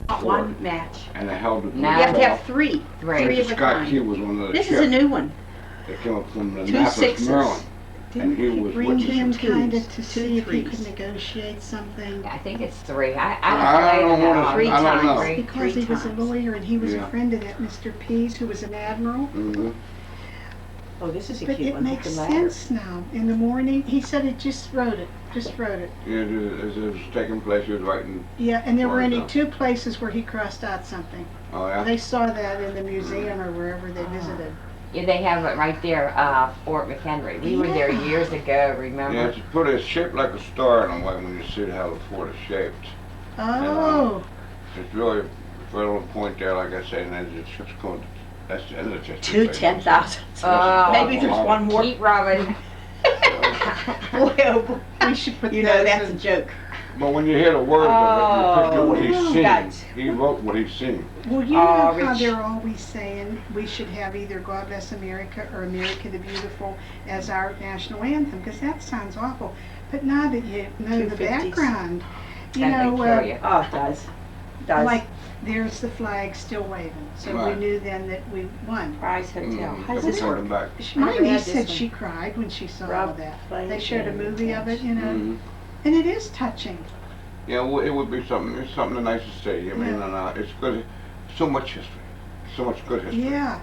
One match. And they held it. You have to have three. Right. Three of a Scott kind. Key was one of the This is a new one. That came up from Two Annapolis, sixes. Maryland. Didn't And he he was bring him witnessing. kind of twos, to two see if he threes. could negotiate something? I think it's 3. I I played don't it wanna- out. Three I don't know. times. Because he was a times. lawyer and he was Yeah. a friend of that Mr. Pease, who was an admiral. Mm-hmm. Oh, this is a But cute it one. makes Hook and ladder. sense now. In the morning, he said it just wrote it. Yeah, as it was taking place, he was writing. Yeah, and there were Wrote it only down. 2 places where he crossed out something. Oh, yeah? They saw that in the museum or wherever they visited. Yeah, they have it right there, Fort McHenry. We were there Yeah. years ago, remember? Yeah, it's pretty, it's shaped like a star in a way when you see how the fort is shaped. Oh, It's really, for a little point there, like I say, and then it's just going, that's the end of the Two 10,000. Maybe there's one more. Keep rubbing. Boy, oh boy. we should put You know, those that's a in. joke. But when you hear the words of it, you picture what he's Oh, seen. that's- He wrote what he's seen. Well, you Oh, know how Rich. they're always saying we should have either God Bless America or America the Beautiful as our national anthem, because that sounds awful. But now that you know the 250s. background, you And they know, kill you. Oh, it does. It does. like there's the flag still waving, so we Right. knew then that we won. Prize Hotel. Mm, How does they this turned work? him back. My Never had niece this said one. she cried when she saw all Rub, that. play, They showed a and movie of it, you know, Mhm. and it is touching. Yeah, well, it would be something, it's something nice to see. I mean, Yeah. and, it's good, so much history, so much good history. Yeah.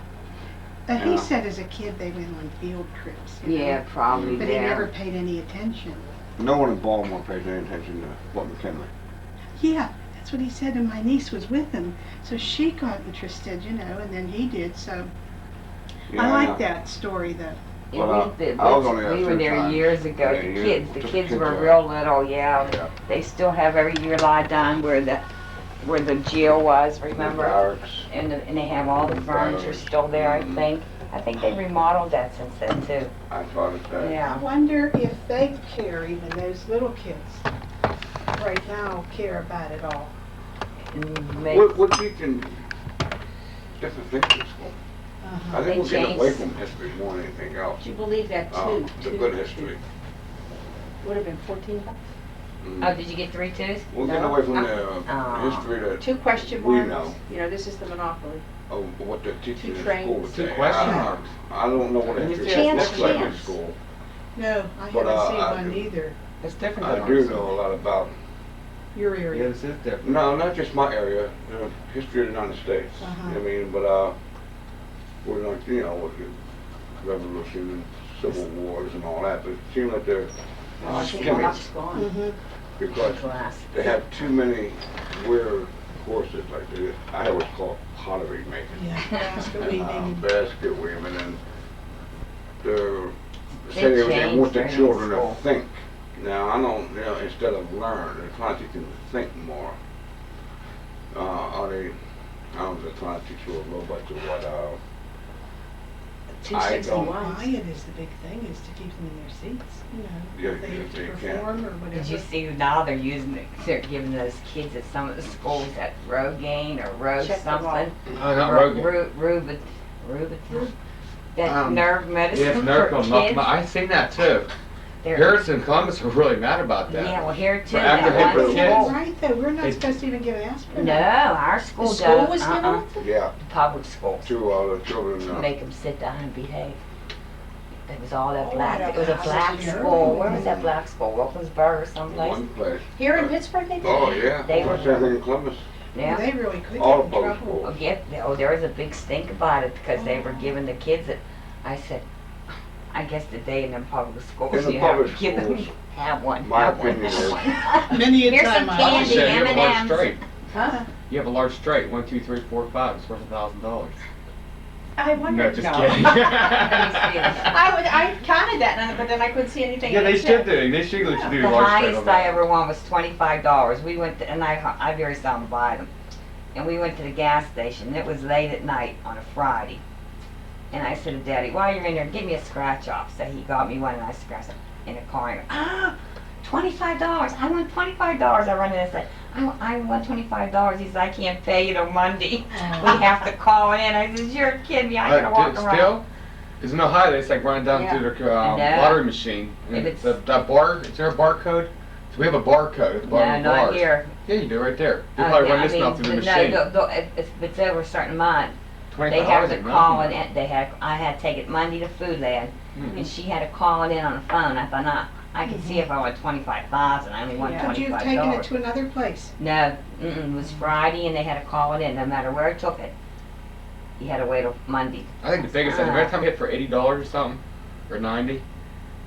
Yeah. He said as a kid they went on field trips. you know, Yeah, probably, But he yeah. never paid any attention. No one in Baltimore pays any attention to Fort McHenry. Yeah, that's what he said, and my niece was with him, so she got interested, you know, and then he did, so Yeah, I like know. that story though. Yeah, Well, we did. I was only there We were 2 there times. years ago. Yeah, The yeah, kids, the took kids kids were out. real little. Yeah, Yeah. they still have every year lie down where the jail was. The Remember? barracks. And they have all the furniture still there. I think. I think they remodeled that since then too. I thought it that. I Yeah. wonder if they care, even those little kids right now care about it all. And make- We're teaching different things in school. I They think we're getting away changed. from history more than anything else. Do you believe that too? The good history. Would have been 14 bucks. Mm. Oh, did you get 3 twos? We're getting away from the Oh. history that 2 question we marks. know. You know, this is the monopoly. of what they're teaching in Two school trains. today. 2 question I- marks. I don't know what history Chance, looks like in chance. school. No, I But, haven't seen I one do. either. It's different I than do ours. know a lot about, Your Yeah, area. this is different. no, not just my area, history of the United States. Uh-huh. I mean, but, we're like, you know, with the revolution and civil wars and all that, but it seems like they're skimming Bucks gone. Mm-hmm. because Glass. they have too many weird courses, like I always call it pottery making. Yeah, basket And, weaving. basket weaving, and they're They saying they changed want the during children to school. think. Now, I don't, you know, instead of learn, they're trying to teach them to think more. Are they, I don't know, they're trying to teach you a robots or what, I don't- 261. Quiet is the big thing, is to keep them in their seats, you know. Yeah, if they if have to they can. perform or whatever. Did you see now they're using it, they're giving those kids at some of the schools that Rogaine or Rogue Check them something. Oh, not Rogan. Rubit, that nerve medicine Yes, for Nercom. kids. I seen that too. They're- Harrison and Columbus were really mad about that. Yeah, well here too, For after that hip one kids. school. Right though, we're not They- supposed to even give aspirin. No, our school The does. school was giving uh-uh. it to them? yeah, Public schools. to all the children, Make them sit down and behave. It was all that Oh, black, I it was a don't- black I don't school. know. Where was that black school? Wilkinsburg or someplace? one place. Here in Pittsburgh, they did. Oh, yeah, They were- same thing in Columbus. Yeah. They really could All get in public trouble. schools. Oh, yeah, oh, there was a big stink about it because they were giving the kids it. I said, I guess today in the public schools, In the you have to public give them, schools, have one, my have one, opinion have is- one. Many a Here's time some I- I just candy, said you have a large M&Ms. straight. Huh? You have a large straight. 1, 2, 3, 4, 5. It's worth $1,000. I wonder. No, just kidding. I counted that, but then I couldn't see anything. Yeah, in they the should tip. do. They should let you do The large straight highest on I that. ever won was $25. We went to, and I very seldom buy them. And we went to the gas station. It was late at night on a Friday. And I said to Daddy, while you're in there, give me a scratch off. So he got me one and I scratched it in the car. And $25. I won $25. I run in and said, I won $25. He said, I can't pay you till Monday. We have to call it in. I said, you're kidding me. I gotta walk around. Still, because in Ohio, they like running down Yeah. to their I know. lottery machine. If And it's- that bar, is there a barcode? So we have a barcode at the No, bottom of the not bars. here. Yeah, you do right there. You probably run this now through the machine. No, if it's over a certain amount, they $25 have to ain't call it nothing. in. I had to take it Monday to Food Land, Mhm. and she had to call it in on the phone. I thought, nah, I could see if I want 25,000. I only want Yeah. Could you have taken it to another place? No, it was Friday, and they had to call it in. No matter where I took it, you had to wait till Monday. I think the biggest thing, every time you hit for $80 or something, or 90,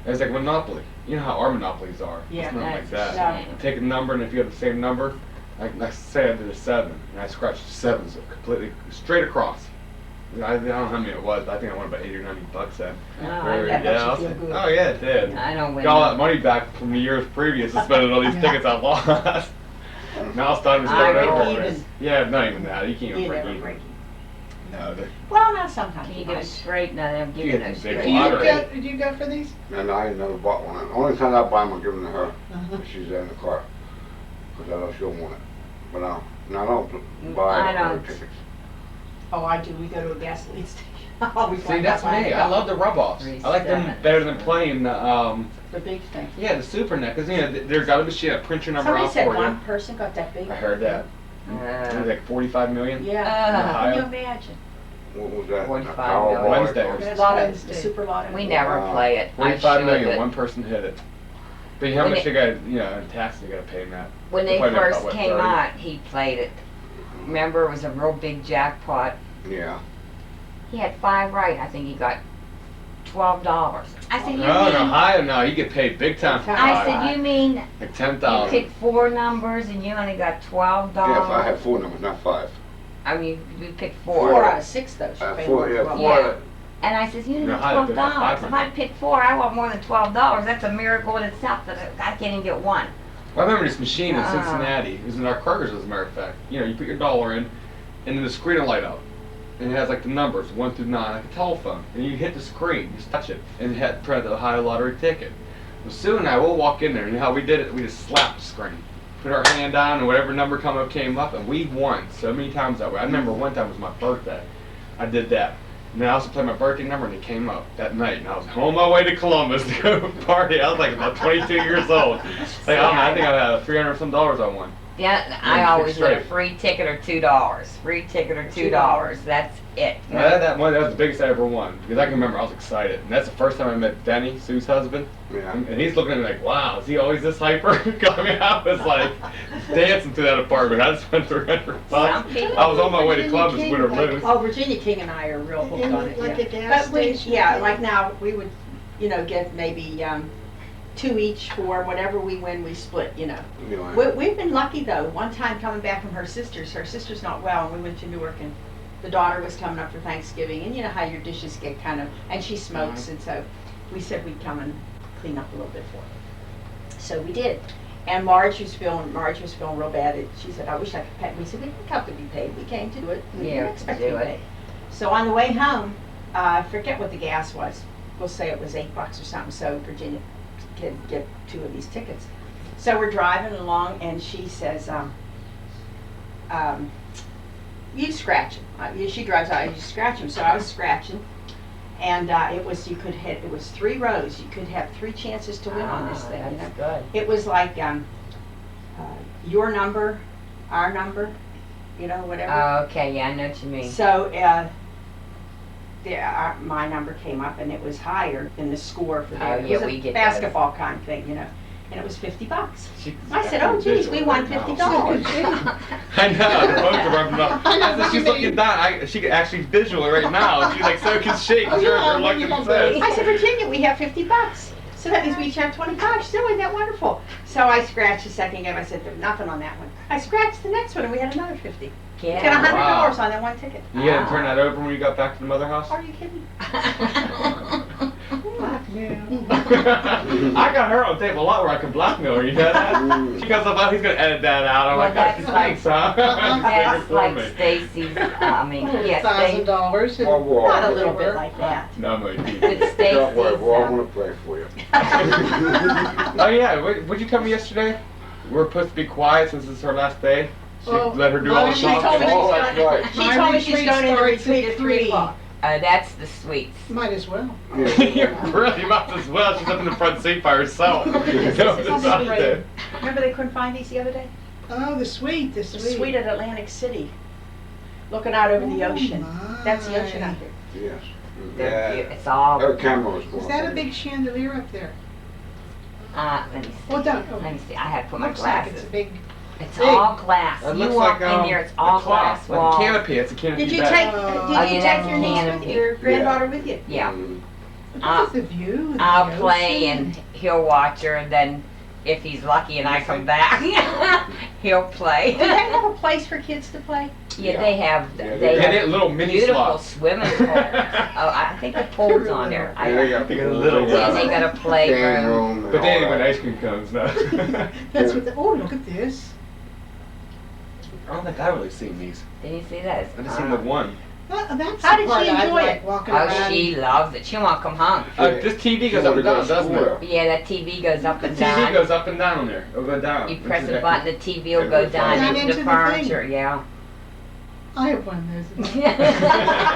it was like Monopoly. You know how our Monopolies are. Yeah, It's nothing like that's that. the same. Take a number, and if you have the same number, like say I did a 7, and I scratched a 7, so completely straight across. I don't know how many it was, but I think I won about 80 or 90 bucks then. No, Very- that makes you I was feel like, good. oh yeah, it did. I don't win. Got all that money back from the years previous to spending all these Yeah. tickets I lost. Now it's time to I start break over. even. Yeah, not even that. You can't even You break never even. break. No, Well, not sometimes. You get it straight, no, they'll give You you get no the big straight. Do you lottery. go, do you go for these? And I ain't never bought one. The only time I buy them, I'm giving to her. Uh-huh. When she's in the car. Because I know she'll want it. But I don't I buy other don't. tickets. Oh, I do. We go to a gasoline station. I always See, wind that's up buying me. a I couple. love the rub-offs. I like them 3-7. better than playing the, The big thing. yeah, the super net. Because, you know, there's got a machine that print your number Somebody out said for you. one person got that big. I heard that. It was like 45 million. Yeah. Ohio. Can you imagine? What was that? 45 Powerball million. Wednesday or was- something? Lotto, Wednesday. the super lotto. We never Wow. play it. I 45 should, million. but One person hit it. But how When much it- they got, you know, in tax they got to pay in that? when They they probably made first about, what, came 30? out, he played it. Remember, it was a real big jackpot. Yeah. He had 5 right. I think he got $12. I said, you No, mean? in Ohio, no, you get paid big time for I five. said, you mean Like you 10,000. picked 4 numbers and you only got $12? Yeah, if I had 4 numbers, not 5. I mean, you picked 4 4. out of 6 though. She paid 4, yeah, more. 4. Yeah. And I said, you only No, got I had to pick up $12. 500. If I picked 4, I want more than $12. That's a miracle in itself that I can't even get 1. Well, I remember this machine in Ah. Cincinnati. It was in our Kroger's, as a matter of fact. You know, you put your dollar in, and then the screen will light up. And it has like the numbers, 1 through 9, like a telephone. And you hit the screen, just touch it, and it had print the Ohio lottery ticket. Well, Sue and I will walk in there, and you know how we did it? We just slapped the screen. Put our hand down, and whatever number came up, and we won so many times that way. I remember one time it was my birthday. I did that. And then I also played my birthday number, and it came up that night. And I was on my way to Columbus to go party. I was like about 22 years old. Like, I think I had $300 some I won. Yeah, I Yeah, always had a straight. free ticket or $2. Free ticket or $2. That's it. That was the biggest I ever won. Because I can remember I was excited. And that's the first time I met Denny, Sue's husband. Yeah. And he's looking at me like, wow, is he always this hyper? I mean, I was like dancing through that apartment. I just spent $300. Some people- I was on my way to Virginia Columbus, King, win or like- lose. Oh, Virginia King and I are real hooked In, on it. like yeah. a gas But we, station? yeah, like now we would, you know, get maybe 2 each for whatever we win, we split, you know. You know, We've been lucky though. One time coming back from her sister's not well, and we went to Newark, and the daughter was coming up for Thanksgiving, and you know how your dishes get kind of, and she smokes, and so we said we'd come and clean up a little bit for her. So we did. And Marge was feeling real bad. She said, I wish I could pay. We said, we didn't come to be paid. We came to do it. We Yeah, didn't to expect do to be it. paid. So on the way home, I forget what the gas was. We'll say it was $8 or something, so Virginia could get 2 of these tickets. So we're driving along, and she says, you scratch them. She drives out, you scratch them. So I was scratching, and it was 3 rows. You could have 3 chances to win on this thing. You know? That's good. It was like your number, our number, you know, whatever. Oh, okay, yeah, I know what you mean. So my number came up, and it was higher than the score for Oh, that. It yeah, was we a get basketball kind of thing, you know, and it was $50. She's I said, "Oh, geez, we won $50." I know, the phones are rubbing up. I said, she's looking down. She can actually visual right now. She's like, so can she. Oh, You're yeah, lucky you to can say. I said, Virginia, we have $50. So that means we each have 25. Still, isn't that wonderful? So I scratched the second game. I said, there's nothing on that one. I scratched the next one, and we had another 50. Yeah. Got $100 Wow. on that one ticket. You had to turn that over when you got back to the mother house? Are you kidding? I got her on tape a lot where I can blackmail her, you know that? She goes, oh, he's going to edit that out. I'm Well, like, that's oh, thanks, huh? That's For like me. Stacy's, I mean, yeah, Stacy. $1,000. Whoa, whoa. Not a little bit like that. No, I'm like, With Don't worry, Stacy's, we're all gonna play for you. oh, yeah, what'd you tell me yesterday? We're supposed to be quiet since it's her last day. She Oh, let her do all the She told me talking. Oh, that's right. She told me she's retreat going into starts retreat at at 3 3. o'clock. that's the sweets. Might as well. You're really might as well. She's up in the front seat by herself. This is No, it's not great. there. Remember they couldn't find these the other day? Oh, the suite, the The suite. suite at Atlantic City, looking out over the Oh, ocean. my. That's the ocean out there. Yes. It's all, Her camera was going. Is that a big chandelier up there? let me see. Well done. Oh, Let me see, I had to put my looks like glasses. it's a big. It's big. all glass. It You looks walk like in there, it's all a cloth, glass like walls. a canopy. It's a canopy Did you bed. take, Oh, did yeah, you that's take your niece with canopy. your granddaughter with you? Yeah. Look Uh, at the view. of the I'll play ocean. and he'll watch her, and then if he's lucky and I come back, he'll play. Do they have a place for kids to play? Yeah, they have, Yeah, they Yeah, have they little mini beautiful slots. swimming pools. Oh, I think the pool's on there. Yeah, they got They got a little Yeah, they got a game playroom. room and But they all ain't when that. ice cream comes, no. That's what the, oh, look at this. I don't think I've really seen these. Did you see that? I've just seen the one. That's How the did part she I enjoy like it? walking Oh, around. she loves it. She won't come home. This TV goes up and down, doesn't it? Yeah, that TV goes up The and TV down. goes up and down there. It'll go down. You press Into a button, the TV will Into go the down Down into into the the furniture. Yeah. I have one of those.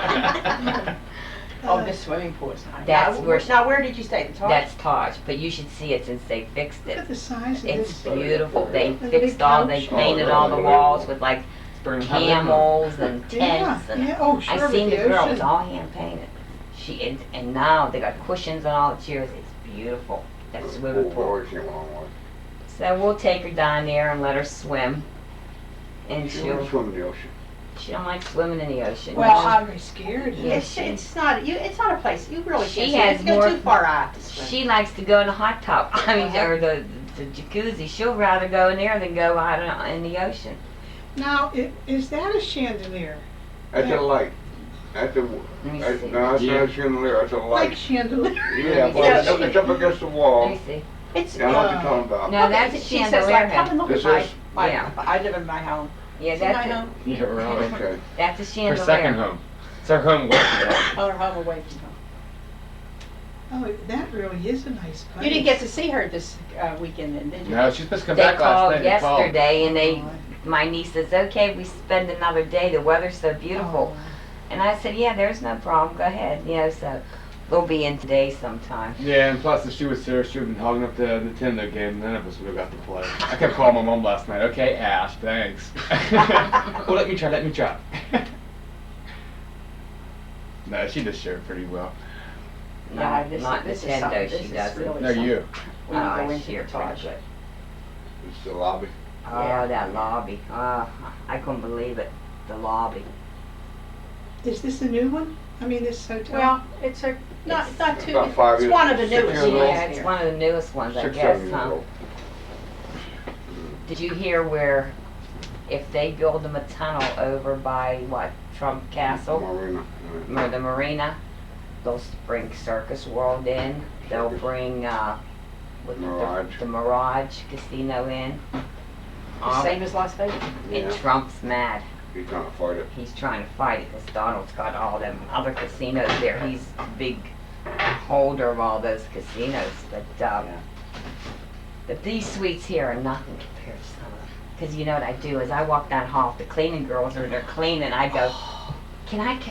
Oh, the swimming pool is nice. That's Now, where- now, where did you stay? The Taj? That's Taj, but you should see it since they fixed Look it. at the size of It's this. beautiful. They And the fixed big all, they couch. painted Oh, all the really? walls with like Spring camels and Yeah, tents and yeah, oh, sure, I with seen the girl, ocean. it's all hand painted. And now they got cushions and all the chairs. It's beautiful. That swimming pool. Always came along with. So we'll take her down there and let her swim. And She wouldn't she'll, swim in the ocean. she don't like swimming in the ocean. Well, She's I'm very scared. Yeah, It's not, it's not a place, you really She can't has swim. It's more- go too far out to swim. She likes to go in the hot tub. I mean, Uh-huh. or the jacuzzi. She'll rather go in there than go out in the ocean. Now, is that a chandelier? That's a light. That's a, Let me see. no, that's Yeah. not a chandelier, that's a Like light. chandelier? Yeah, but it's up against the Let wall. me see. It's, Yeah, I know what you're talking about. No, that's a she says chandelier like, come head. and look This at is- my, Yeah. I live in my home. Yeah, See my that's a, home? Yeah, really. Okay. that's a Her chandelier. second home. It's her home away from home. Or home away from home. Oh, that really is a nice place. You didn't get to see her this weekend then, did you? No, she's supposed to come They back last called night. They called. yesterday and Oh, my niece says, okay, we spend another day. The weather's so beautiful. And I said, yeah, there's no problem. Go ahead. You know, so we'll be in today sometime. Yeah, and plus if she was here, she would have been hogging up the Nintendo game. None of us would have got to play. I kept calling my mom last night. Okay, Ash, thanks. Well, let me try. No, she does share pretty well. Not, this not is Nintendo, something- she this is doesn't. really No, something. you. When you Oh, go I into share the pretty Taj. good. It's the lobby. Oh, Yeah. that lobby. Oh, I couldn't believe it. The lobby. Is this a new one? I mean, this hotel? Well, it's a, not too, About 5 it's years- one of the 6 newest years old. ones Yeah, it's here. one of the newest ones, I 6, guess, 7 years huh? old. Did you hear where if they build them a tunnel over by what, Trump Castle? Marina. Or the marina, they'll bring Circus World in, they'll bring, what the- Mirage. the Mirage Casino in. The same as Las Vegas. And Yeah, Trump's mad. he's trying to fight it. He's trying to fight it because Donald's got all them other casinos there. He's a big holder of all those casinos. But these suites here are nothing compared to some of them. Because you know what I do is I walk down hall, the cleaning girls are there cleaning, I go,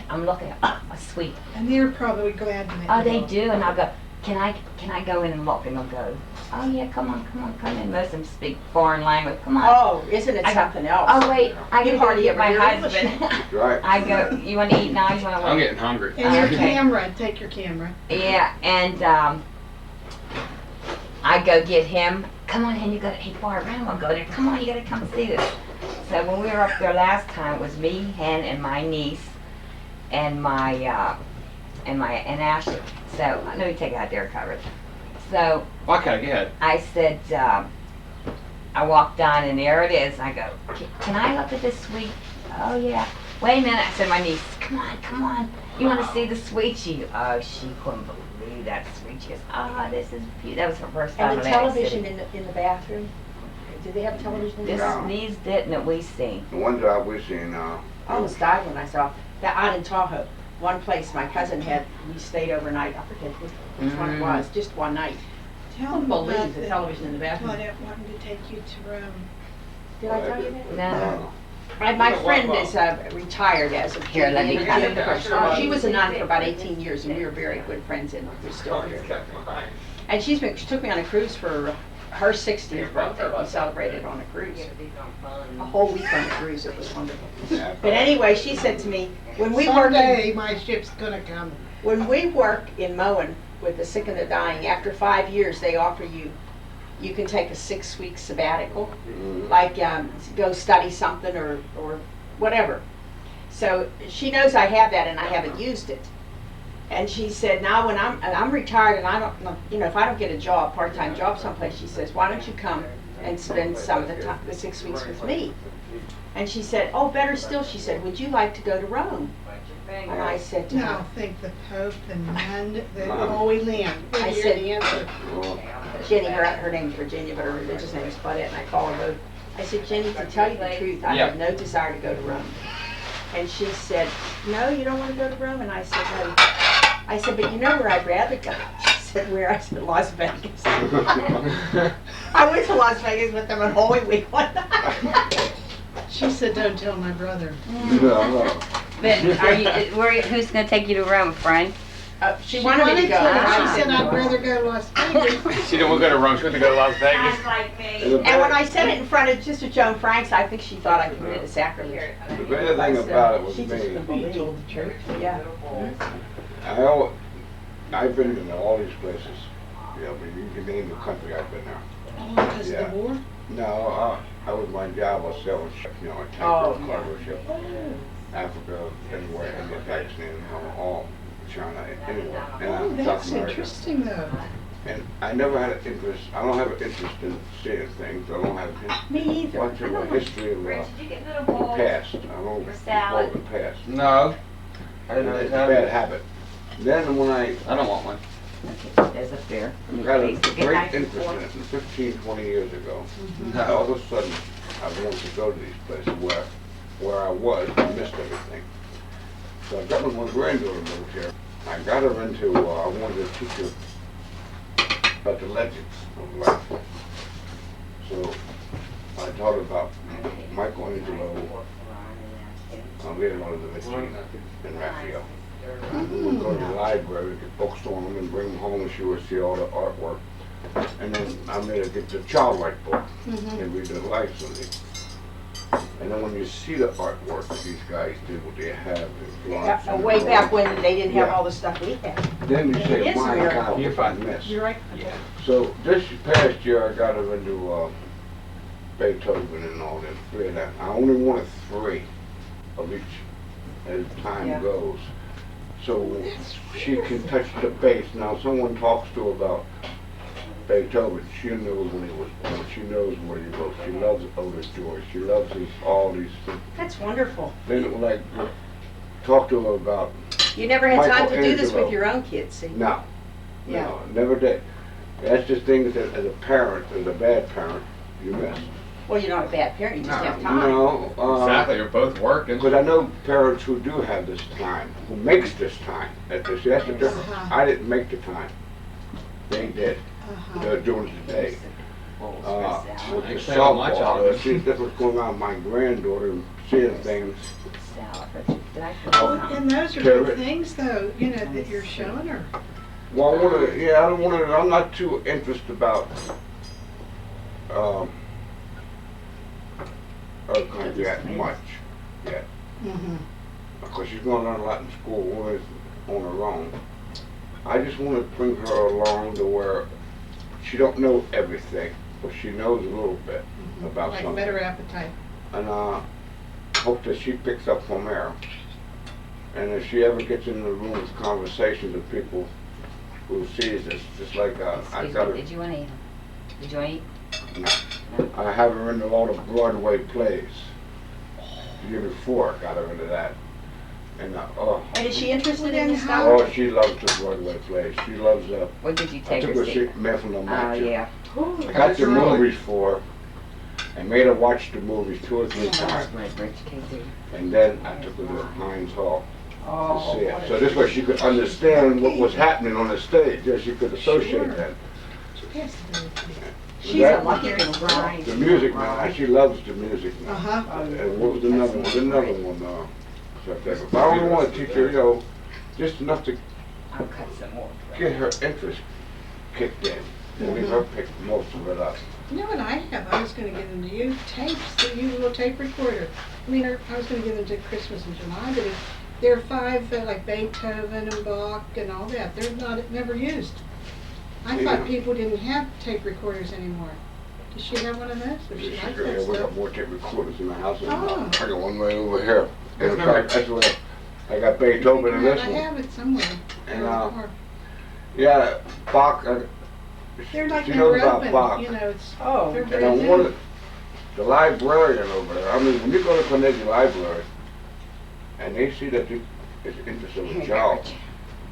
I'm looking at a suite. And they're probably glad to let Oh, you they go. do, and I'll go, can I go in and look? And they'll go, oh yeah, come on, in. Most of them speak foreign language, come on. Oh, isn't it I go, something else? Oh wait, I You gotta go hardly get my ever hear husband. Right. I go, you wanna eat now, you wanna I'm wait? getting hungry. And your Okay. camera, take your camera. Yeah, and I go get him. Come on, Hen, you gotta, hey Barb, I don't wanna go there. Come on, you gotta come see this. So when we were up there last time, it was me, Hen, and my niece, and and Ashley. So let me take out their cover. So Okay, go ahead. I said, I walked down and there it is. I go, can I look at this suite? Oh yeah. Wait a minute, I said to my niece, come on. You want to see the suite? She couldn't believe that suite. She goes, this is beautiful. That was her first time And the in Atlantic television City. in the bathroom? Did they have a television in the This, bathroom? these didn't that we seen. The ones that we've seen, I almost died when I saw that out in Tahoe. One place my cousin had, we stayed overnight. I forget which one it was, just one night. I Tell couldn't them about believe the television in the bathroom. wanting to take you to Rome. Did I tell you that? No. My friend is retired as of Here, let me cut it. She was a nun for about 18 years, and we were very good friends, and we're still here. And she took me on a cruise for her 60th birthday, we celebrated on a cruise. A whole week on a cruise, it was wonderful. But anyway, she said to me, when we work Someday my ship's gonna come. when we work in mowing with the sick and the dying, after 5 years, they offer you can take a 6-week sabbatical, like go study something or whatever. So she knows I have that and I haven't used it. And she said, now when I'm retired and I don't, if I don't get a job, part-time job someplace, she says, why don't you come and spend some of the time, the 6 weeks with me? And she said, oh, better still, she said, would you like to go to Rome? And I said to No, her, think the Pope, the nun, the Holy Land. I Here's said- the answer. Jenny, her name's Virginia, but her religious name is Claudette, and I call her both. I said, Jenny, to tell you the truth, I have no desire to go to Rome. And she said, no, you don't want to go to Rome? And I said, no. I said, but you know where I'd rather go? She said, where? I said, Las Vegas. I went to Las Vegas with them on Holy Week one night. She said, don't tell my brother. No. But who's gonna take you to Rome, a friend? She wanted me to go. and I She said, no. I'd rather go to Las Vegas. She didn't want to go to Rome. She wanted to go to Las Vegas. like me. And when I said it in front of Sister Joan Franks, I think she thought I committed a sacrilege. The bad thing about it was She just couldn't me. believe the truth. Yeah. I've been in all these places. Yeah, but you can name the country I've been there. Oh, because of Yeah. the war? No, I was my job was selling ships, a tanker, Oh, cargo ship. Africa, anywhere, India, Pakistan, all China, anywhere. And Oh, South that's America. interesting though. And I never had an interest, I don't have an interest in seeing things, I don't have Me either. much of a history of Rich, did you get little the bowls? past. I don't For follow salad? the past. No. I didn't know It's a that. bad habit. Then when I I don't want one. There's a fair. got a Please, get great nice and interest in full. it 15, 20 years ago, No. all of a sudden I wanted to go to these places where I was, I missed everything. So I got my granddaughter moved here. I got her into, I wanted to teach her about the legends of life. So I taught her about Michelangelo, Leonardo da Vinci, and Raphael. We would go to the library, get books on them, and bring them home, and she would see all the artwork. And then I made her get the childlike book and read the life story. And then when you see the artwork that these guys did, what they have in Florence, Yeah, and way Rome, back when they didn't have Yeah. all the stuff we have. then you It say, is a my miracle. God, You're what I fine. missed. You're right. So this past year, I got her into Beethoven and all that. Three of that. I only wanted 3 of each as time Yeah. goes. So she can touch the bass. Now, someone talks to her about Beethoven. She knows when he was born. She knows where he wrote. She loves Otis Joyce. She loves all these things. That's wonderful. Then it was like talk to her about You never had time to do this Michelangelo. with your own kids, see? no, Yeah. no, never did. That's just things that as a parent, as a bad parent, you miss. Well, you're not a bad parent, you just No. have time. No, Exactly. You're both working. because I know parents who do have this time, who makes this time. That's the difference. Uh-huh. I didn't make the time. They did. They're doing it today. With the They say all my softball, childhood. see, this was going on with my granddaughter, seeing things. Salad. Did I put Well, it on? and those are Carrot. good things though, you know, that you're showing her. Well, I wanna, yeah, I don't wanna, I'm not too interested about, her country that much yet. Mm-hmm. Because she's gonna learn a lot in school on her own. I just wanna bring her along to where she don't know everything, but she knows a little bit about Like something. better appetite. And hope that she picks up from there. And if she ever gets in the room with conversations with people who sees this, just like I Excuse got me, her, did you want to eat? Did you want to eat? I have her into all the Broadway plays. The year before, I got her into that. And And is she interested in this Well, stuff? oh, she loves the Broadway plays. She loves What did you I take took her her to to see? see Man from the Oh, Macho. yeah. I got the movies for her and made her watch the movies 2 or 3 times. Rich KD. And then I took her to Heinz Hall to Oh, see it. So this way she could understand what was happening on the stage. Yeah, she could associate Sure. that. Yes, she's a That- lucky little girl. The music now, she loves the music now. Uh-huh. And what was another one? Another one, but I only want to teach her, just enough to I'll cut some more. get her interest kicked in. We'll leave her pick most of it up. You know what I have? I was gonna give them to you, tapes, the little tape recorder. I mean, I was gonna give them to Christmas in July, but there are 5, like Beethoven and Bach and all that. They're never used. I Yeah. thought people didn't have tape recorders anymore. Does she have one of those? Or she Yeah, likes we that got stuff? more tape recorders in the house. And Oh. I got one right over here. That's In number- fact, that's where I got Beethoven in this I one. have it somewhere. And, Or- Yeah, Bach. They're like she knows never about open, Bach. you know, it's, Oh, they're And very I new. wanted the librarian over there. I mean, when you go to Carnegie Library and they see that you is interested in child,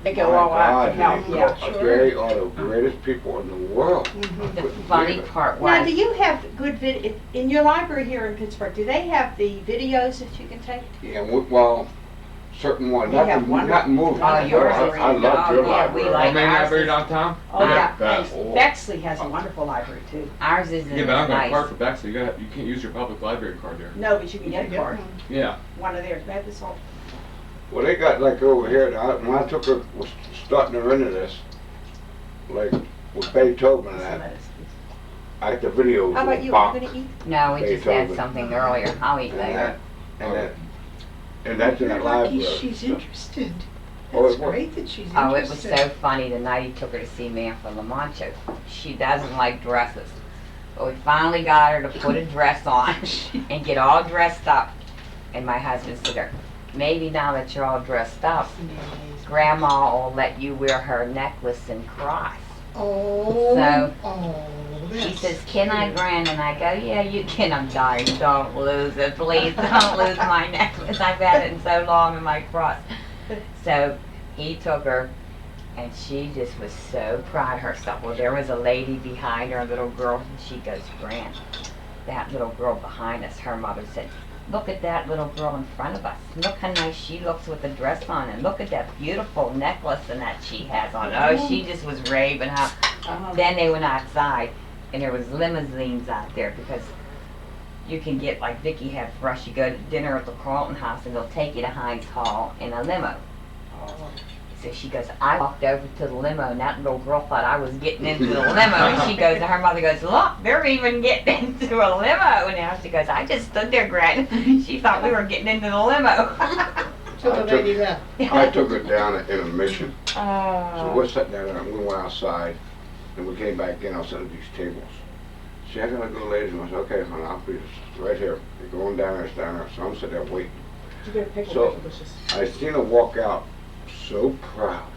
they go all out to my help, God, yeah. they are the greatest people in the world. I The couldn't funny believe it. part Now, was, do you have good in your library here in Pittsburgh, do they have the videos that you can take? Yeah, well, certain ones, We not have the, one- not movies. Oh, yours I is- love oh, your yeah, we library. like Our main ours library is- downtown? Oh, yeah, Best. and Bexley has a wonderful library too. ours isn't Yeah, but I'm gonna nice. card for Bexley. You can't use your public library card there. No, but you can get a Get card, one. Yeah. one of theirs, they have this whole, Well, they got like over here, when I took her, was starting her into this, like with Beethoven and that, I got the videos how about of you, are Bach you gonna eat? No, we just had Beethoven. something earlier. I'll eat and later. that, and that, and that's in You're that lucky library. she's interested. Oh, That's it was. great that she's Oh, it was interested. so funny the night he took her to see Man from La Mancha. She doesn't like dresses. But we finally got her to put a dress on and get all dressed up. And my husband said to her, maybe now that you're all dressed up, Grandma will let you wear her necklace and cross. Oh, So, oh, She that's says, can I, cute. Gran? And I go, yeah, you can. I'm dying. Don't lose it, please. Don't lose my necklace. I've had it in so long in my cross. So he took her, and she just was so proud of herself. Well, there was a lady behind her, a little girl, and she goes, Gran, that little girl behind us, her mother said, look at that little girl in front of us. Look how nice she looks with the dress on, and look at that beautiful necklace and that she has on. Oh, she just was raving how. Then they went outside, and there was limousines out there because you can get, like Vicki had for us, you go to dinner at the Carlton House and they'll take you to Heinz Hall in a limo. So she goes, I walked over to the limo and that little girl thought I was getting into the limo. And she goes, and her mother goes, look, they're even getting into a limo. And now she goes, I just stood there, Gran. She thought we were getting into the limo. Till the lady left. I took her down at intermission. So Oh. we're sitting there, and we went outside, and we came back in, I was sitting at these tables. She had to go, ladies, and I said, okay, honey, I'll be right here. You're going down there, it's down there. So I'm sitting there waiting. So I seen her walk out, so proud.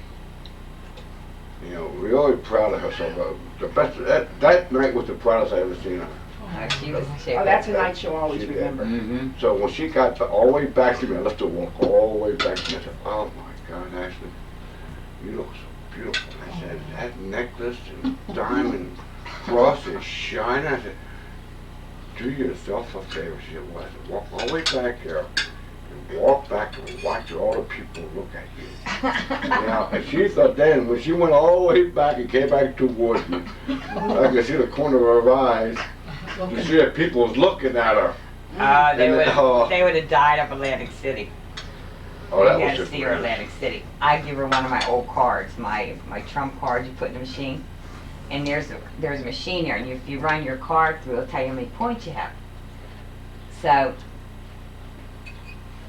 You know, really proud of herself. The best, that night was the proudest I ever seen her. Oh, she was Oh, that's a night you'll always She did. remember. Mm-hmm. So when she got all the way back to me, I left her walk all the way back to me. I said, oh my God, Ashley, you look so beautiful. I said, that necklace and diamond cross is shining. I said, do yourself a favor. She said, well, I said, walk all the way back here and walk back and watch all the people look at you. You know, and she thought then, when she went all the way back and came back towards me, I could see the corner of her eyes. You see that people was looking at her. They And would then, oh. they would have died up Atlantic City. Oh, that You was gotta just see her great. Atlantic City. I give her one of my old cards, my trump card you put in the machine. And there's a machine there, and if you run your card through, it'll tell you how many points you have. So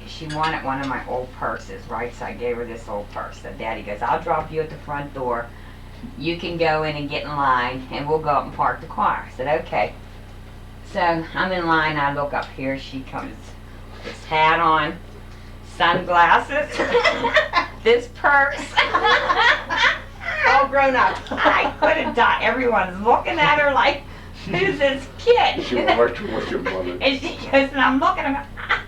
she wanted one of my old purses, right? So I gave her this old purse. So Daddy goes, I'll drop you at the front door. You can go in and get in line, and we'll go up and park the car. I said, okay. So I'm in line, I look up here, she comes, this hat on, sunglasses, this purse. All grown up. I could have died. Everyone's looking at her like, who's this kid? She was right towards your mother. And she goes, and I'm looking at her.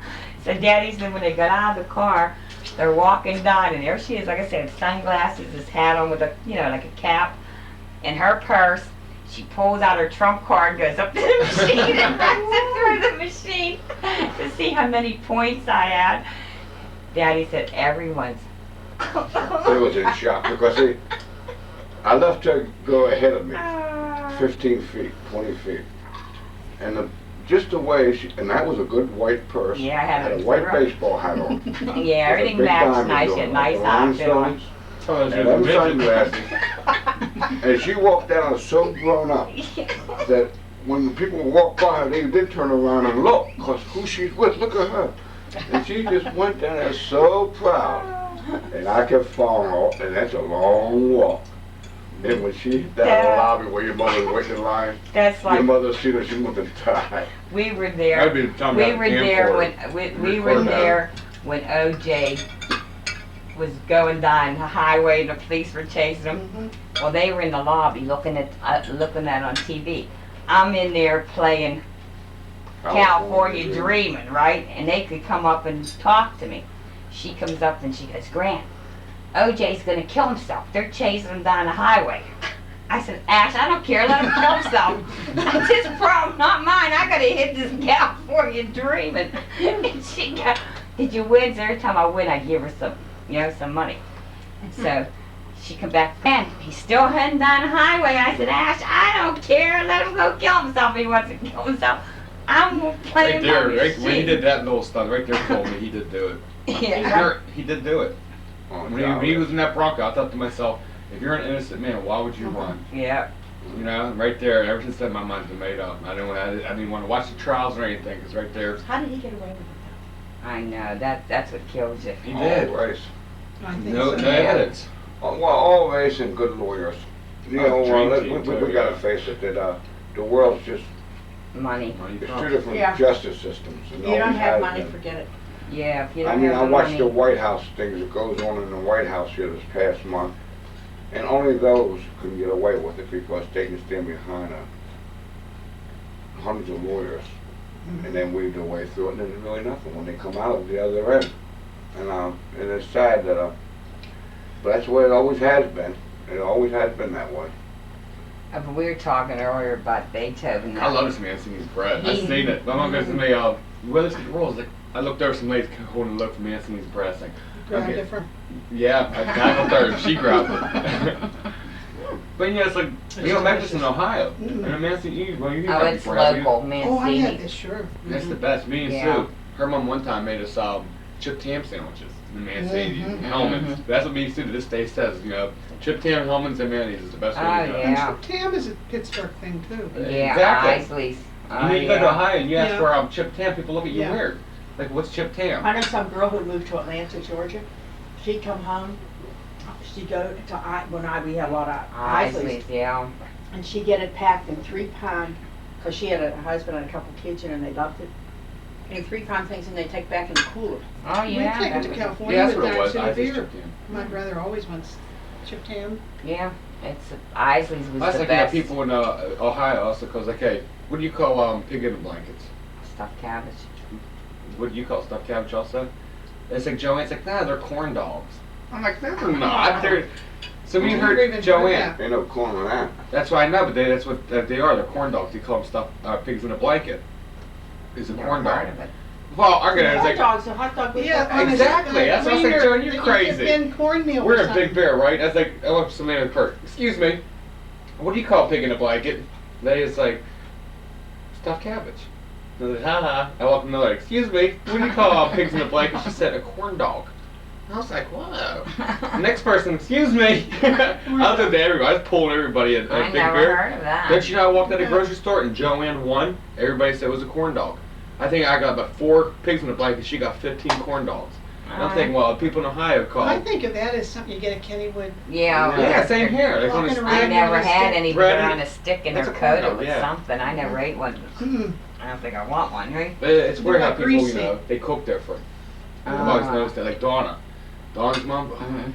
So Daddy said when they got out of the car, they're walking down, and there she is, like I said, sunglasses, this hat on with a, you know, like a cap, and her purse. She pulls out her trump card, goes up to the machine, and runs it through the machine to see how many points I had. Daddy said, everyone's. They was in shock because I left her go ahead of me, 15 feet, 20 feet. And just the way and that was a good white purse. Yeah, I had a it white for- baseball hat on. Yeah, everything With a big matched diamond nice, on and it, nice outfit on. rhinestones, and them sunglasses. And she walked down so grown up that when people walked by her, they did turn around and look, because who she's with, look at her. And she just went down there so proud. And I kept following her, and that's a long walk. And when she hit down the lobby where your mother was waiting in line, That's your like, mother see her, she must have died. we were I'd there, be talking we about were there camcorder. when, we were there when OJ was going down the highway and the police were chasing him. Mhm. Well, they were in the lobby looking at on TV. I'm in there playing California Dreaming, right? And they could come up and talk to me. She comes up and she goes, Grant, OJ's gonna kill himself. They're chasing him down the highway. I said, Ash, I don't care, let him kill himself. That's his problem, not mine. I gotta hit this California Dreaming. And she got, did you win? So every time I win, I give her some, some money. So she come back, man, he's still heading down the highway. I said, Ash, I don't care, let him go kill himself if he wants to kill himself. I'm gonna play Right him there, on right, the when he sheet. did that little stunt, right there told me he did do it. Yeah. He did do it. Oh, When he was in that Bronco, I thought to myself, if you're an innocent man, why would you run? Yeah. You know, right there, ever since then my mind's been made up. I didn't want to watch the trials or anything, because right there, How did he get away with it? I know, that's what kills you. he did. All race. I think No, so. no evidence. Well, all race and good lawyers. You know, Dream we team, too, gotta yeah. face it, that the world's just, Money. Money it's talks. two different Yeah. justice systems. and You don't always have has money, been. forget it. Yeah, if you I don't mean, have I the watched money. the White House things that goes on in the White House here this past month, and only those can get away with it because they can stand behind hundreds of lawyers and then weave their way through it, and there's really nothing when they come out of the other end. And it's sad that, but that's the way it always has been. It always has been that way. But we were talking earlier about Beethoven. I love this man singing his breath. I He- seen it. My mom goes to me, well, let's get the rules. Like, I looked over, some ladies holding a look for me singing his breath. Like, Grabbed okay. it from. Yeah, I looked over, she grabbed it. But it's like, we don't make this in Ohio. And a Mancini, well, you hear Oh, that it's before, have you? local, man. Oh, I had this, sure. That's the best. Me and Yeah. Sue, her mom one time made us chipped ham sandwiches. The Mancini Mhm. helmets. That's what me and Sue to this day says. Chipped ham, helmets, and mayonnaise is the best way Oh, to go. yeah. And Tam is a Pittsburgh thing too. Yeah, Exactly. Isley's. Oh, You go to yeah. Ohio and you ask Yeah. for chipped ham, people look at you Yeah. weird. Like, what's chipped ham? I know some girl who moved to Atlanta, Georgia. She'd come home, she'd go to, we had a lot of Isleys, Isley's, yeah. and she'd get it packed in 3-pound, because she had a husband and a couple kids, and they loved it, in 3-pound things, and they take back in the cooler. Oh, We yeah. take it to that- California Yeah, that's with what it Diamond was. City Isley's beer. chipped ham. My brother always wants chipped ham. Yeah, it's Isley's was I was the thinking of best. people in Ohio also, because, like, hey, what do you call pig in the blankets? Stuffed cabbage. What do you call stuffed cabbage also? It's like Joanne's like, nah, they're corn dogs. I'm like, no, they're not. So when you Never even heard heard Joanne, Ain't no corn in that. that's why I know, but that's what they are. They're corn dogs. You call them stuffed pigs in a blanket. Is a Never corn heard dog. of it. Well, I'm gonna Hot like, dogs, a hot dog with Yeah, stuff. Exactly, that's what I was like, Joan, you're crazy. In cornmeal or we're in something. Big Bear, right? I was like, I went up to somebody in the cart. Excuse me, what do you call a pig in a blanket? They is like, stuffed cabbage. And I was like, ha. I walked in the like, excuse me, what do you call pigs in a blanket? She said, a corn dog. I was like, whoa. Next person, excuse me. I was to everybody. I was pulling everybody at I Big never Bear. heard of that. Don't you know I walked out of the grocery store and Joanne won? Everybody said it was a corn dog. I think I got about 4 pigs in a blanket. She got 15 corn dogs. And I'm thinking, well, people in Ohio call. I think of that as something you get at Kennywood. Yeah, Yeah, same here. Like on a Walking I around. never had any, but Bread they're and- on a stick and That's they're a corn coated dog, with yeah. something. I never ate one. Mm. I don't think I want one, right? But it's weird how They're people, greasy. they cook different. I've always Ah. noticed that. Like Donna. Donna's mom, Mhm.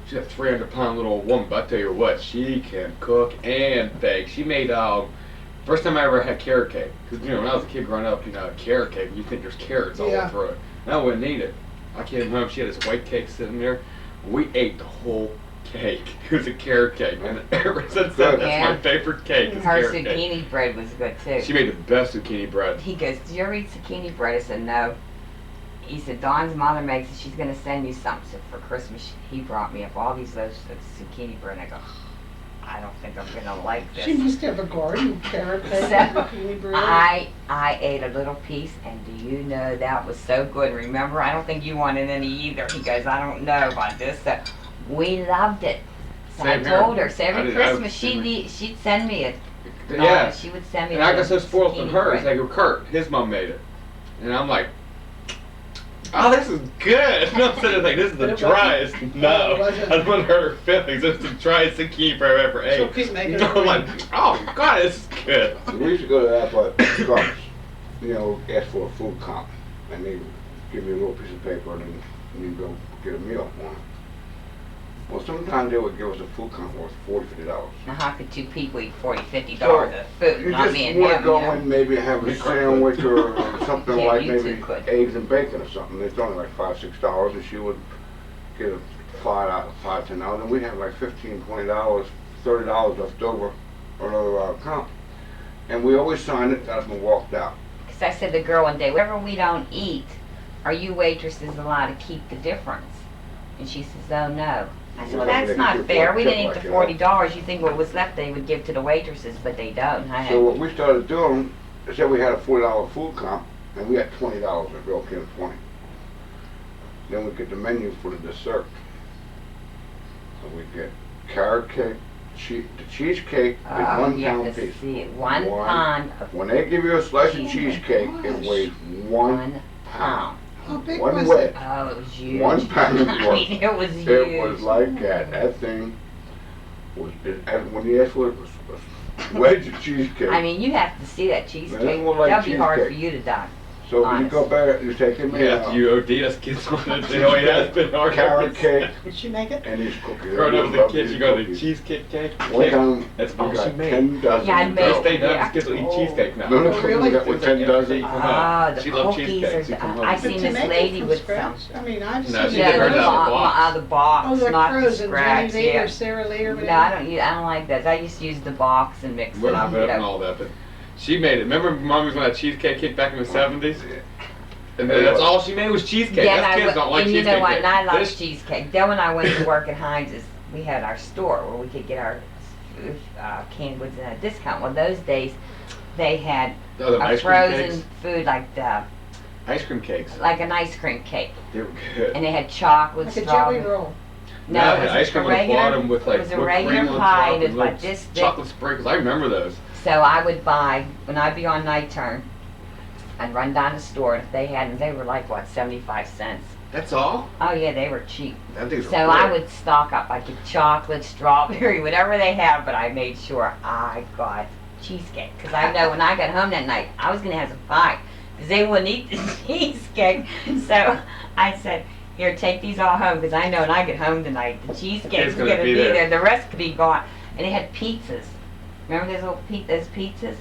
she's a 300-pound little woman, but I tell you what, she can cook and bake. She made, first time I ever had carrot cake. Because, when I was a kid growing up, carrot cake, you think there's carrots all Yeah. through it. And I wouldn't eat it. I came home, she had this white cake sitting there. We ate the whole cake. It was a carrot cake. And ever since then, that's Yeah. my favorite cake, is Her carrot cake. zucchini bread was good too. She made the best zucchini bread. He goes, "Did you ever eat zucchini bread?" I said, "No." He said, "Dawn's mother makes it. She's gonna send you something." So for Christmas, he brought me up all these loaves of zucchini bread. And I go, "I don't think I'm gonna like this." She must have a garden, carrot cake, So, zucchini bread. I ate a little piece, and do you know that was so good? Remember, I don't think you wanted any either. He goes, "I don't know about this." So we loved it. Same I here. told her, so I every did- Christmas same here. she'd send me it. Yeah. She would send me And I got the so spoiled from zucchini her. bread. It's like, Kurt, his mom made it. And I'm like, oh, this is good. And I'm sitting there like, this is But the it wasn't? driest. Oh, No. it wasn't? I don't want to hurt her feelings. It's the driest zucchini bread I've ever ate. She'll keep making it I'm for like, oh, God, this is good. We used to go to that, but clubs, you know, ask for a food comp, and they give you a little piece of paper, and then you go get a meal on it. Well, sometimes they would give us a food comp worth $40, $50. Now how could two people eat $40, $50 So, of food? You Not just me and want to him, go you know? in, maybe have a Me, Kurt, sandwich or something Yeah, like you maybe two could. eggs and bacon or something. It's only like $5, $6, and she would get a $5, $10, and we have like $15, $20, $30 left over for another comp. And we always signed it, got up and walked out. Because I said to the girl one day, whatever we don't eat, are you waitresses allowed to keep the difference? And she says, oh no. I said, well, Well, that's they not give fair. you We a didn't eat tip the like $40. You think what was left they would give to the waitresses, but they don't. I So what we started doing, is that we had a $40 food comp, and we had $20, a girl came 20. Then we get the menu for the dessert. So we get carrot cake, the cheesecake is Oh, 1 you have pound to piece. see it. One One. pound of When they give you a slice of Cheesecake. cheesecake, it weighs 1 1 pound. pound. How big One was wedge. it? Oh, it was huge. 1 pound I worth. mean, it was huge. It was like that. That thing was, and when you asked for it, it was a wedge of cheesecake. I mean, you have to see that cheesecake. Man, it looked like That'd be hard for cheesecake. you to done. So when you go back, you take him Yeah, after you OD, us kids wanted to know that's been hard. carrot cake Did she make it? and these cookies. Growing up Everyone as a kid, loved you go to these the cookies. cheesecake cake. One time, That's we all she got made. 10 dozen. Yeah, I to made go. They stayed up, Yeah. these kids will eat cheesecake now. None of Oh, them really? got with 10 dozen. Ah, the She loved cookies cheesecake. are. She'd come home. I But seen to this make it lady from with some. scratch? I mean, I've No, seen she it. did Yeah, hers the out of the box, box. Oh, the not from frozen scratch. Genevieve Yeah. or Sara Lee or whatever. No, I don't like those. I just use the box and mix it Whip up. it up and all that, but she made it. Remember Mom was on that cheesecake cake back in the 70s? And then that's all she made was cheesecake. Then Us kids don't like and you cheesecake know what? cake. And I love This- cheesecake. Then when I went to work at Heinz's, we had our store where we could get our canned goods at a discount. Well, those days they had Oh, the a ice cream frozen cakes? food like Ice cream cakes. like an ice cream cake, They were good. and they had chocolate, Like a jelly strawberry. roll. No, Now it they was had ice cream a on the regular. bottom with like it was a whipped regular cream on pie, top and it was little like this thick. chocolate sprinkles. I remember those. So I would buy, when I'd be on night turn, I'd run down the store, and if they hadn't, they were like, what, 75 cents. That's all? Oh yeah, they were cheap. That thing's So I would stock up, I'd get chocolate, strawberry, whatever they have, but I made sure I got cheesecake. Because I know when I got home that night, I was going to have some pie. Because they wouldn't eat the cheesecake. So I said, here, take these all home, because I know when I get home tonight, the cheesecake's It's going gonna to be be there. there. The rest could be gone. And they had pizzas. Remember those little those pizzas?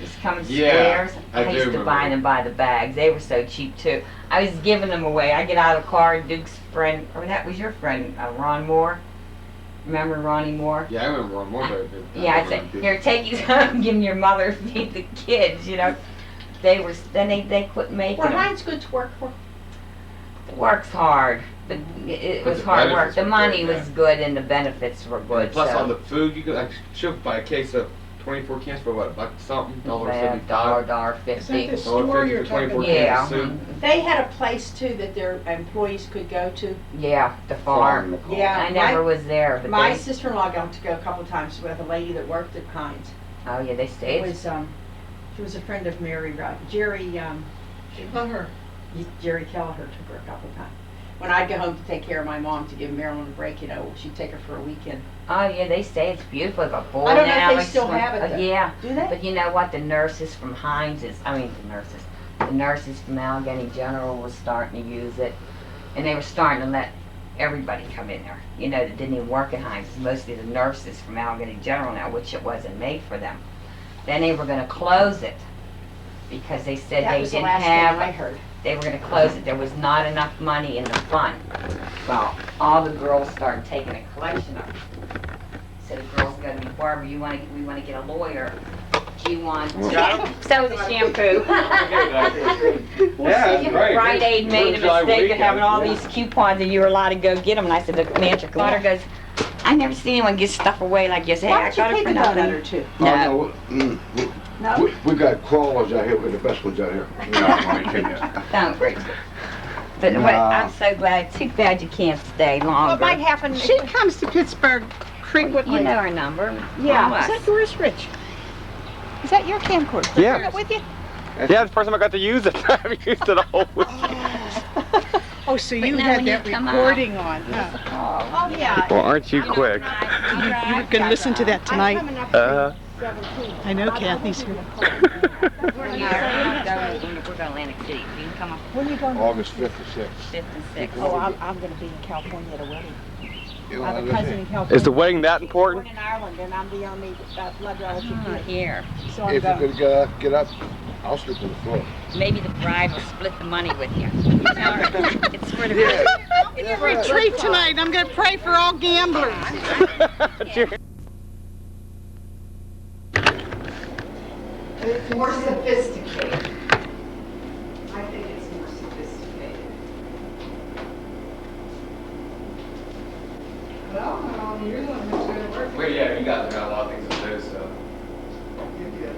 Used to come in Yeah, squares. I do used to remember buy them. them by the bags. They were so cheap too. I was giving them away. I get out of the car, Duke's friend, or that was your friend, Ron Moore. Remember Ronnie Moore? Yeah, I remember one more. Yeah, I said, here, take these home, give them your mother, feed the kids, you know. They were, then they quit making Were them. Heinz good to work for? It works hard, but it But was the hard work. benefits The were money good, was yeah. good and the benefits were good, Plus so. all the food, you could like should buy a case of 24 cans for what, a buck something, Yeah, $1.75. $1.50. Is that the $1.50 store you're for talking 24 about? Yeah. cans of soup. They had a place too that their employees could go to. Yeah, the farm. Yeah, I never was there, but My they, sister-in-law got to go a couple times with a lady that worked at Heinz. oh yeah, they It stayed. was, she was a friend of Mary, Jerry, Oh, her. Jerry Kelleher took her a couple times. When I'd go home to take care of my mom to give Marilyn a break, you know, she'd take her for a weekend. Oh yeah, they say it's beautiful. They've got bowling I don't know if they alleys, still swim- have it, though. Yeah, Do they? but you know what? The nurses from Heinz's, the nurses from Allegheny General was starting to use it, and they were starting to let everybody come in there. You know, that didn't even work at Heinz's. Mostly the nurses from Allegheny General now, which it wasn't made for them. Then they were going to close it because they said That they was the didn't last thing I have. heard. They were going to close it. There was not enough money in the fund. Well, all the girls started taking a collection of it. So the girls go to me, Barbara, we want to get a lawyer. Do you want? So the shampoo. Yeah, that's great. Rite Aid made a July mistake of weekend, having all yeah. these coupons and you were allowed to go get them. And I said, the manager, daughter goes, I never seen anyone give stuff away like this. Hey, Why I don't got you it for take a donut or nothing. two? No. No? We got crawlers out here, we're the best ones out here. No, I'm only kidding you. Don't break it. But No. what, I'm so glad. Too bad you can't stay longer. happen. She comes to Pittsburgh frequently. You know our number. Yeah. Call Is us. that yours, Rich? Is that your camcorder? Yeah. Bring it with you? Yeah, it's the first time I got to use it. I haven't used it always. Oh, so you now had when that you come recording on, huh? Oh, yeah. Well, aren't you quick? You were gonna listen to that tonight? I know Kathy's here. We're going to Atlantic City. You can come up When are you going? August 5th or 6th. 5th and 6th. Oh, I'm gonna be in California at a wedding. You I have a know, cousin in California. Is the wedding that important? Born in Ireland, and I'm the only blood relative Oh, here. here. So I'm If you going. could get up, I'll sleep on the floor. Maybe the bride will split the money with you. You tell her it's for the It's a retreat tonight. I'm gonna pray for all gamblers. It's more sophisticated. I think it's more sophisticated. Well, you're the one who's doing the work. Well, yeah, you guys got a lot of things to do, so. You're good.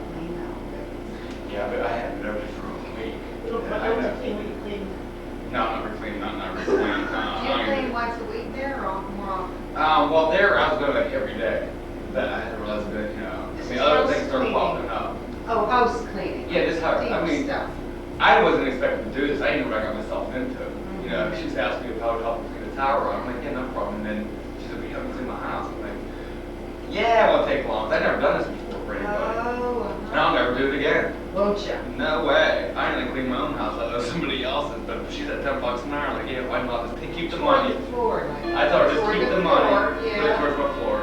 Yeah, but I haven't been over there for a week. No, I'm not recleaning, not recleaning. Do you clean once a week there or more often? Well, there I was doing it every day, but I didn't realize that, you know, This I mean, is other house things started cleaning. popping up. Oh, house cleaning. Yeah, this how, I Deep mean, stuff. I wasn't expecting to do this. I didn't know what I got myself into. You know, she just asked me if I would help her clean the tower. I'm like, yeah, no problem. And then she said, we help me clean my house. I'm like, yeah, it won't take long. I've never done this before for anybody. Oh, And I'll never do it again. won't you? No way. I didn't clean my own house. I know somebody else's, but she's at $10 an hour. I'm like, yeah, why not? Just keep the money. Toward the floor, like. I told her just Toward keep the the money. floor, Put it yeah. towards my floor.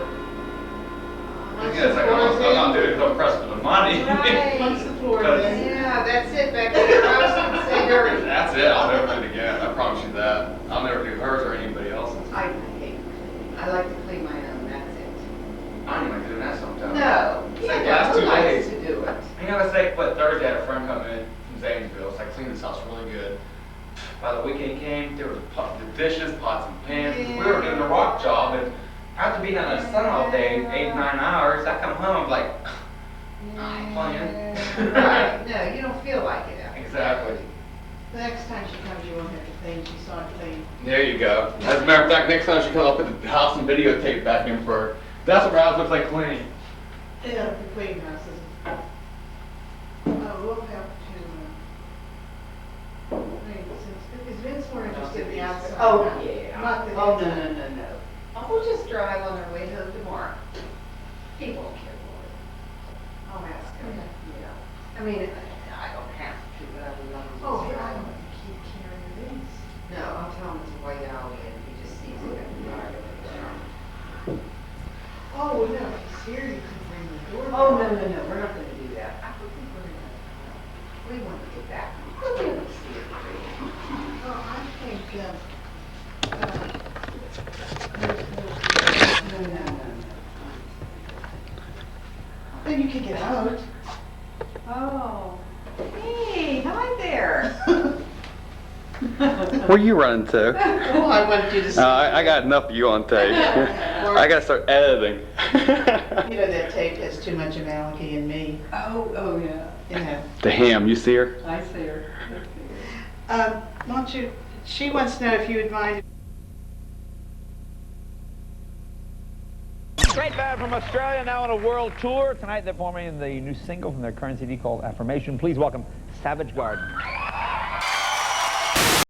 Once Yeah, it's the like, floor is I'm not in. doing it because I'm pressed for the money. Right. Once the floor Because- is in. Yeah, that's it, back to your house and say dirty. That's it. I'll never do it again. I promise you that. I'll never do hers or anybody else's. I hate cleaning. I like to clean my own, that's it. I don't even like doing that sometimes. No. It's like Yeah, last who 2 likes days. to do it? You know, it's like, what, Thursday I had a friend come in from Zanesville. It's like, clean this house really good. By the weekend came, there was the dishes, pots and pans. We were doing the rock job, and after being out in the sun all day, 8, 9 hours, I come home, I'm like, I'm playing. Right, no, you don't feel like it after. Exactly. The next time she comes, you won't have to clean, she saw it clean. There you go. As a matter of fact, next time she comes, I'll put the house and videotape back in for her. That's what her house looks like clean. Yeah, the clean houses. We'll have to, is Vince more interested in the outside? Oh, yeah. Not the inside. No. We'll just drive on our way home tomorrow. He won't care for it. I'll ask him, yeah. I mean, I don't have to, but I would love to. Oh, I don't have to keep carrying these. No, I'll tell him it's a white alley and he just sees it and drive it. Oh, no, he's here, you can bring the door. Oh, no, we're not gonna do that. I don't think we're gonna, we want to get back. We'll be able to see it. Oh, I think, no. Then you could get out. Oh, hey, hi there. Where you running to? Oh, I wanted you to see. I got enough of you on tape. I gotta start editing. You know, that tape has too much of Alki and me. Oh, yeah. You know. The ham, you see her? I see her. Won't you, she wants to know if you would mind. Great band from Australia, now on a world tour. Tonight they're performing the new single from their current CD called Affirmation. Please welcome Savage Garden.